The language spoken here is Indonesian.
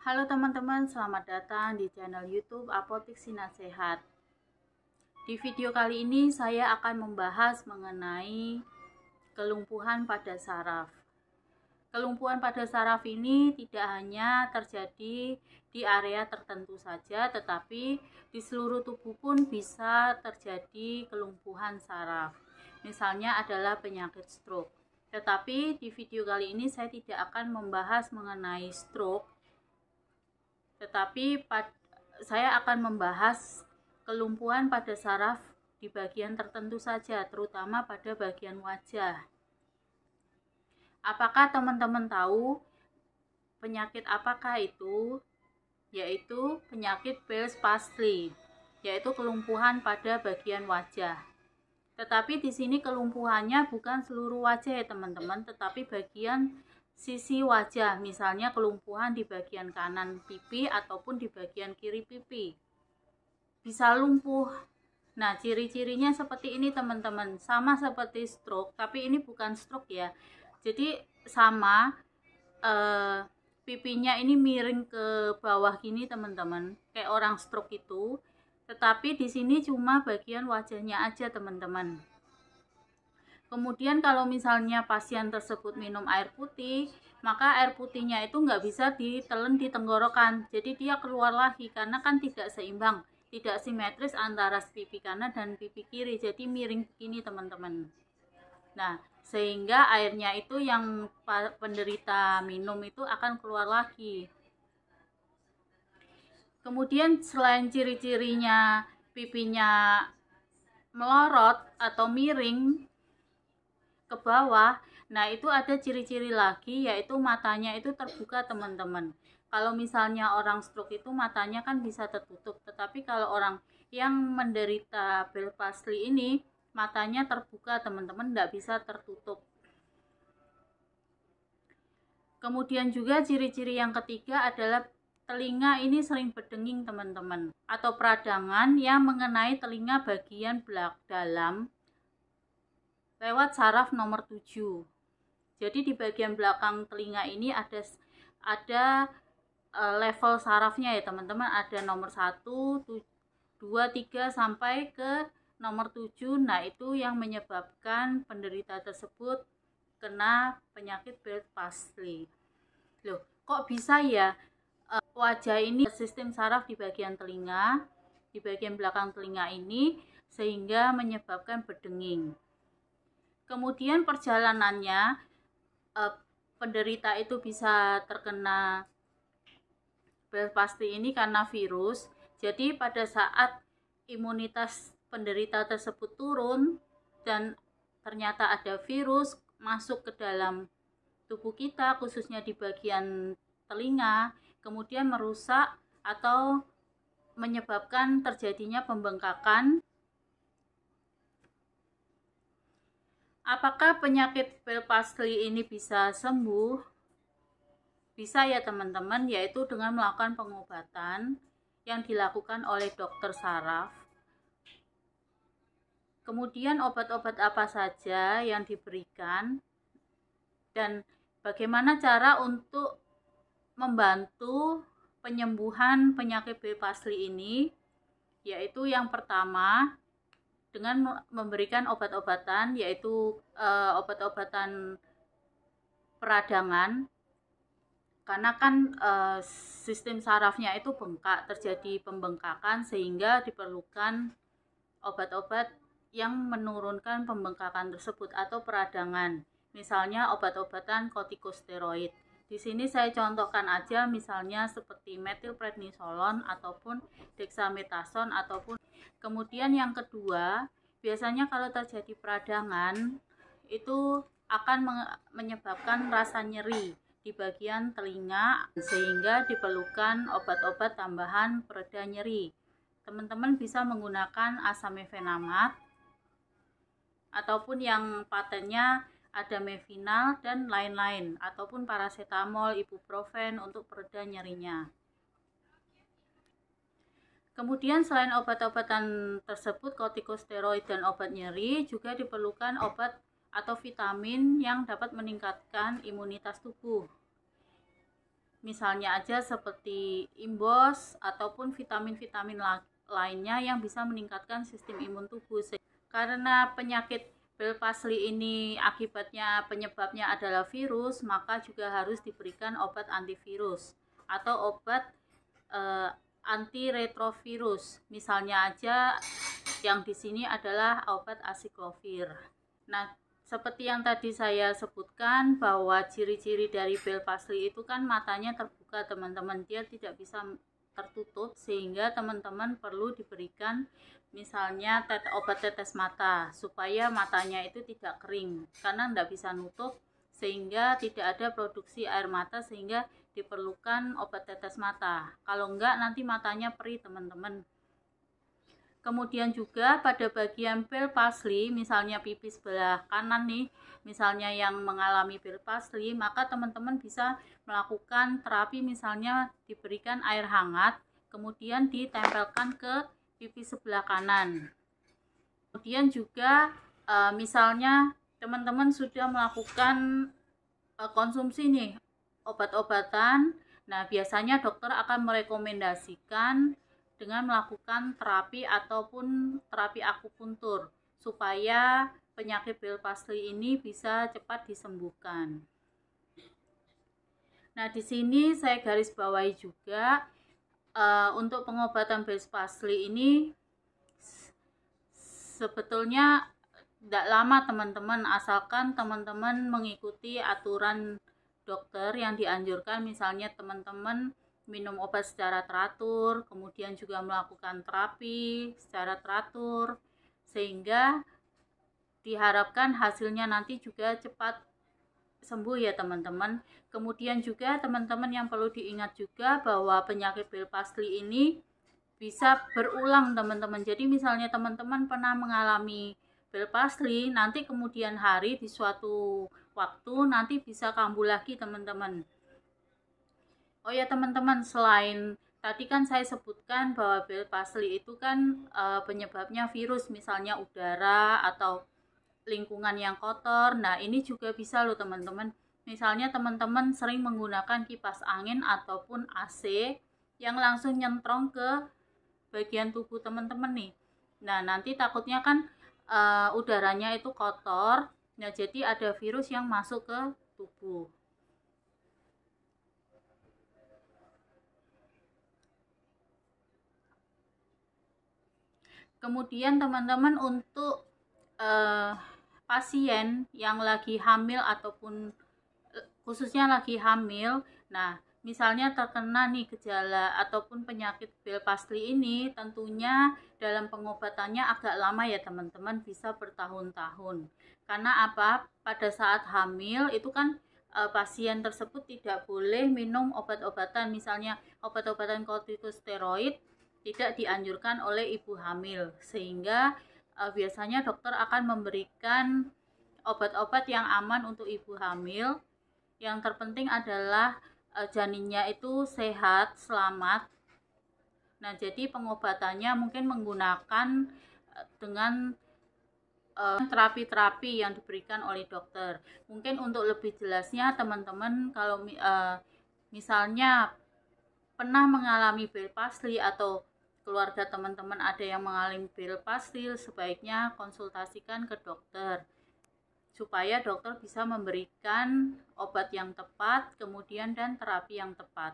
Halo teman-teman, selamat datang di channel YouTube Apotik Sinar Sehat. Di video kali ini saya akan membahas mengenai kelumpuhan pada saraf. Kelumpuhan pada saraf ini tidak hanya terjadi di area tertentu saja, tetapi di seluruh tubuh pun bisa terjadi kelumpuhan saraf. Misalnya adalah penyakit stroke. Tetapi di video kali ini saya tidak akan membahas mengenai stroke, tetapi saya akan membahas kelumpuhan pada saraf di bagian tertentu saja, terutama pada bagian wajah. Apakah teman-teman tahu penyakit apakah itu? Yaitu penyakit Bell's-Pascal, yaitu kelumpuhan pada bagian wajah. Tetapi di sini kelumpuhannya bukan seluruh wajah ya teman-teman, tetapi bagian sisi wajah, misalnya kelumpuhan di bagian kanan pipi ataupun di bagian kiri pipi bisa lumpuh. Nah, ciri-cirinya seperti ini teman-teman, sama seperti stroke, tapi ini bukan stroke ya. Jadi sama pipinya ini miring ke bawah gini teman-teman, kayak orang stroke itu, tetapi di sini cuma bagian wajahnya aja teman-teman. Kemudian kalau misalnya pasien tersebut minum air putih, maka air putihnya itu nggak bisa ditelan di tenggorokan. Jadi dia keluar lagi karena kan tidak seimbang, tidak simetris antara pipi kanan dan pipi kiri. Jadi miring begini teman-teman. Nah, sehingga airnya itu yang penderita minum itu akan keluar lagi. Kemudian selain ciri-cirinya pipinya melorot atau miring ke bawah, nah itu ada ciri-ciri lagi, yaitu matanya itu terbuka teman-teman. Kalau misalnya orang stroke itu matanya kan bisa tertutup, tetapi kalau orang yang menderita Bell's-Pascal ini matanya terbuka teman-teman, tidak bisa tertutup. Kemudian juga ciri-ciri yang ketiga adalah telinga ini sering berdenging teman-teman, atau peradangan yang mengenai telinga bagian dalam lewat saraf nomor 7. Jadi di bagian belakang telinga ini ada level sarafnya ya teman-teman, ada nomor 1, 2, 3 sampai ke nomor 7. Nah, itu yang menyebabkan penderita tersebut kena penyakit Bell's-Pascal. Loh, kok bisa ya wajah ini sistem saraf di bagian telinga, di bagian belakang telinga ini, sehingga menyebabkan berdenging. Kemudian perjalanannya penderita itu bisa terkena Bell's-Pascal ini karena virus. Jadi pada saat imunitas penderita tersebut turun dan ternyata ada virus masuk ke dalam tubuh kita, khususnya di bagian telinga, kemudian merusak atau menyebabkan terjadinya pembengkakan. Apakah penyakit Bell's-Pascal ini bisa sembuh? Bisa ya teman-teman, yaitu dengan melakukan pengobatan yang dilakukan oleh dokter saraf. Kemudian obat-obat apa saja yang diberikan dan bagaimana cara untuk membantu penyembuhan penyakit Bell's-Pascal ini? Yaitu yang pertama, dengan memberikan obat-obatan, yaitu obat-obatan peradangan, karena kan sistem sarafnya itu bengkak, terjadi pembengkakan, sehingga diperlukan obat-obat yang menurunkan pembengkakan tersebut atau peradangan, misalnya obat-obatan kortikosteroid. Di sini saya contohkan aja, misalnya seperti metilprednisolon ataupun dexamethasone ataupun. Kemudian yang kedua, biasanya kalau terjadi peradangan itu akan menyebabkan rasa nyeri di bagian telinga, sehingga diperlukan obat-obat tambahan pereda nyeri. Teman-teman bisa menggunakan asamefenamat ataupun yang patennya ada Mevinal dan lain-lain, ataupun paracetamol, ibuprofen untuk pereda nyerinya. Kemudian selain obat-obatan tersebut, kortikosteroid dan obat nyeri, juga diperlukan obat atau vitamin yang dapat meningkatkan imunitas tubuh. Misalnya aja seperti imbos ataupun vitamin-vitamin lainnya yang bisa meningkatkan sistem imun tubuh. Karena penyakit Bell Palsy ini akibatnya penyebabnya adalah virus, maka juga harus diberikan obat antivirus atau obat antiretrovirus. Misalnya aja yang di sini adalah obat acyclovir. Nah, seperti yang tadi saya sebutkan bahwa ciri-ciri dari Bell Palsy itu kan matanya terbuka teman-teman, dia tidak bisa tertutup, sehingga teman-teman perlu diberikan misalnya obat tetes mata supaya matanya itu tidak kering karena tidak bisa nutup, sehingga tidak ada produksi air mata, sehingga diperlukan obat tetes mata. Kalau enggak nanti matanya perih teman-teman. Kemudian juga pada bagian Bell Palsy, misalnya pipi sebelah kanan nih, misalnya yang mengalami Bell Palsy, maka teman-teman bisa melakukan terapi, misalnya diberikan air hangat, kemudian ditempelkan ke pipi sebelah kanan. Kemudian juga misalnya teman-teman sudah melakukan konsumsi nih obat-obatan, nah biasanya dokter akan merekomendasikan dengan melakukan terapi ataupun terapi akupuntur supaya penyakit Bell Palsy ini bisa cepat disembuhkan. Nah, di sini saya garis bawahi juga untuk pengobatan Bell Palsy ini sebetulnya tidak lama teman-teman, asalkan teman-teman mengikuti aturan dokter yang dianjurkan. Misalnya teman-teman minum obat secara teratur, kemudian juga melakukan terapi secara teratur, sehingga diharapkan hasilnya nanti juga cepat sembuh ya teman-teman. Kemudian juga teman-teman yang perlu diingat juga bahwa penyakit Bell Palsy ini bisa berulang teman-teman. Jadi misalnya teman-teman pernah mengalami Bell Palsy, nanti kemudian hari di suatu waktu nanti bisa kambuh lagi teman-teman. Oh ya teman-teman, selain tadi kan saya sebutkan bahwa Bell Palsy itu kan penyebabnya virus, misalnya udara atau lingkungan yang kotor. Nah, ini juga bisa loh teman-teman. Misalnya teman-teman sering menggunakan kipas angin ataupun AC yang langsung nyentrong ke bagian tubuh teman-teman nih. Nah, nanti takutnya kan udaranya itu kotor. Nah, jadi ada virus yang masuk ke tubuh. Kemudian teman-teman untuk pasien yang lagi hamil ataupun khususnya lagi hamil, nah misalnya terkena nih gejala ataupun penyakit Bell Palsy ini, tentunya dalam pengobatannya agak lama ya teman-teman, bisa bertahun-tahun. Karena apa? Pada saat hamil itu kan pasien tersebut tidak boleh minum obat-obatan, misalnya obat-obatan kortikosteroid tidak dianjurkan oleh ibu hamil, sehingga biasanya dokter akan memberikan obat-obat yang aman untuk ibu hamil. Yang terpenting adalah janinnya itu sehat, selamat. Nah, jadi pengobatannya mungkin menggunakan dengan terapi-terapi yang diberikan oleh dokter. Mungkin untuk lebih jelasnya teman-teman, kalau misalnya pernah mengalami Bell Palsy atau keluarga teman-teman ada yang mengalami Bell Palsy, sebaiknya konsultasikan ke dokter supaya dokter bisa memberikan obat yang tepat, kemudian dan terapi yang tepat.